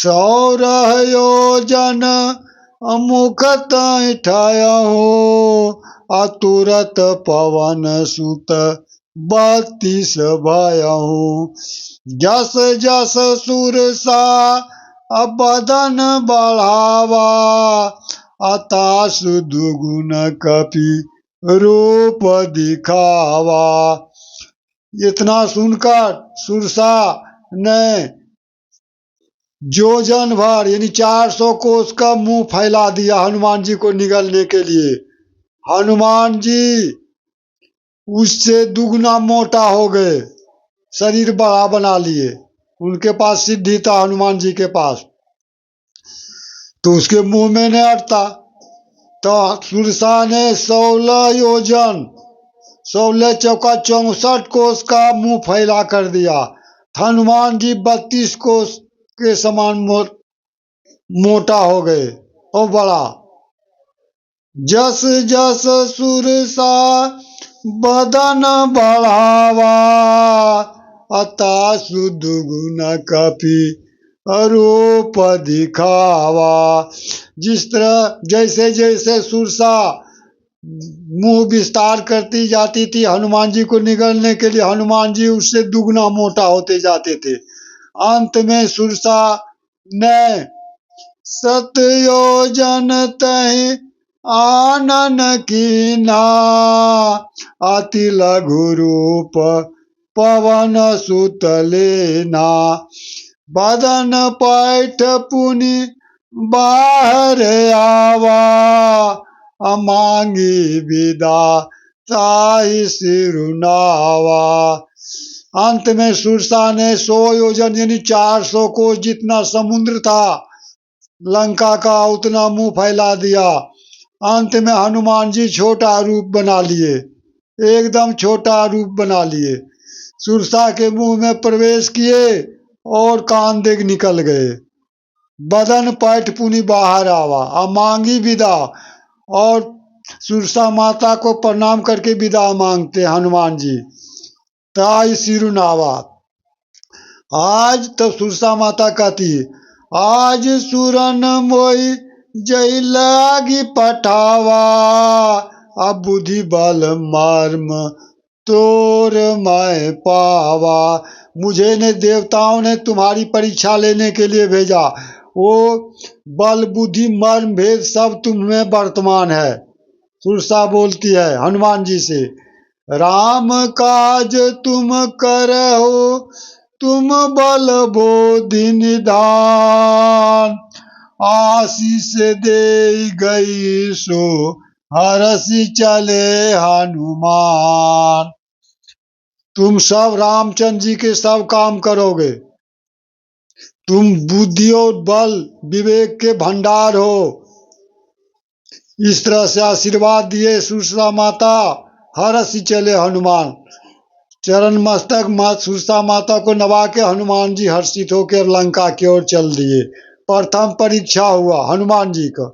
सौरह योजन मुख तै ठायहु, तुरत पवन सुत 32 भयहु। जस जस सुरसा बदन बढ़ावा, तासु दुगुन कपि रूप दिखावा। इतना सुनकर सुरसा ने जोजन भर यानी 400 कोस का मुंह फैला दिया हनुमान जी को निगलने के लिए। हनुमान जी उससे दुगना मोटा हो गए, शरीर बड़ा बना लिए। उनके पास सिद्धि था हनुमान जी के पास, तो उसके मुंह में नहीं अटता। तो सुरसा ने 16 योजन 16 चौका 64 कोस का मुंह फैला कर दिया। हनुमान जी 32 कोस के समान मोटा हो गए और बड़ा। जस जस सुरसा बदन बढ़ावा, तासु दुगुन कपि रूप दिखावा। जिस तरह जैसे जैसे सुरसा मुंह विस्तार करती जाती थी हनुमान जी को निगलने के लिए, हनुमान जी उससे दुगना मोटा होते जाते थे। अंत में सुरसा ने 7 योजन तहि आनन कीन्हा, अति लघु रूप पवन सुत लेना। बदन पैठ पुनि बाहर आवा, मांगी विदा ताहि सिरुनावा। अंत में सुरसा ने 100 योजन यानी 400 कोस जितना समुद्र था लंका का उतना मुंह फैला दिया। अंत में हनुमान जी छोटा रूप बना लिए, एकदम छोटा रूप बना लिए। सुरसा के मुंह में प्रवेश किए और कान देख निकल गए। बदन पैठ पुनि बाहर आवा, मांगी विदा, और सुरसा माता को प्रणाम करके विदा मांगते हनुमान जी। ताई सिरुनावा। आज तो सुरसा माता कहती है, आज सुरन मोई जय लागी पठावा, अब बुद्धि बल मर्म तोर मैं पावा। मुझे ने देवताओं ने तुम्हारी परीक्षा लेने के लिए भेजा। वो बल बुद्धि मर्म भेद सब तुम में वर्तमान है। सुरसा बोलती है हनुमान जी से, राम काज तुम करहो, तुम बल बोधि निधान, आशीष दे गई सो हरसि चले हनुमान। तुम सब रामचंद्र जी के सब काम करोगे, तुम बुद्धि और बल विवेक के भंडार हो। इस तरह से आशीर्वाद दिए सुरसा माता। हरसि चले हनुमान, चरण मस्तक सुरसा माता को नवा के हनुमान जी हर्षित होकर लंका की ओर चल दिए। प्रथम परीक्षा हुआ हनुमान जी का।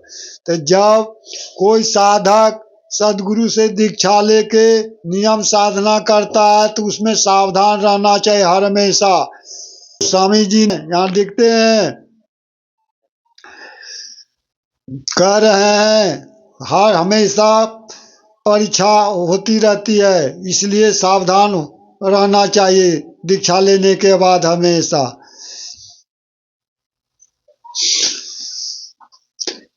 तो जब कोई साधक सदगुरु से दीक्षा लेके नियम साधना करता है तो उसमें सावधान रहना चाहिए हर हमेशा। स्वामी जी ने यहाँ लिखते हैं, कह रहे हैं हर हमेशा परीक्षा होती रहती है, इसलिए सावधान रहना चाहिए दीक्षा लेने के बाद हमेशा।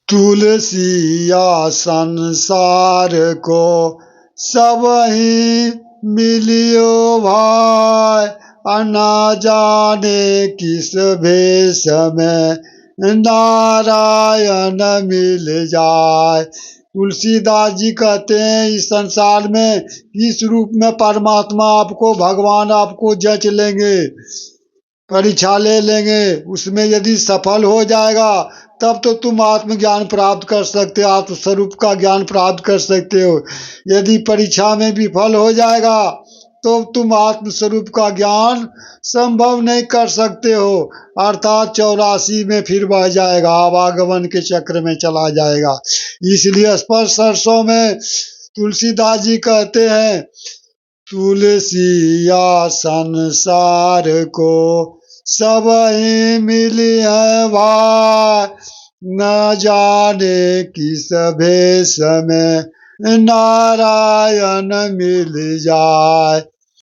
तुलसिया संसार को सब ही मिलियो भाई, ना जाने किस भेष में नारायण मिल जाए। तुलसीदास जी कहते हैं इस संसार में किस रूप में परमात्मा आपको भगवान आपको जच लेंगे, परीक्षा ले लेंगे। उसमें यदि सफल हो जाएगा तब तो तुम आत्मज्ञान प्राप्त कर सकते हो, आत्मस्वरूप का ज्ञान प्राप्त कर सकते हो। यदि परीक्षा में विफल हो जाएगा तो तुम आत्मस्वरूप का ज्ञान संभव नहीं कर सकते हो, अर्थात 84 में फिर बह जाएगा, आवागमन के चक्र में चला जाएगा। इसलिए स्पष्ट सरसों में तुलसीदास जी कहते हैं, तुलसिया संसार को सब ही मिली है भाई, न जाने किस भेष में नारायण मिल जाए।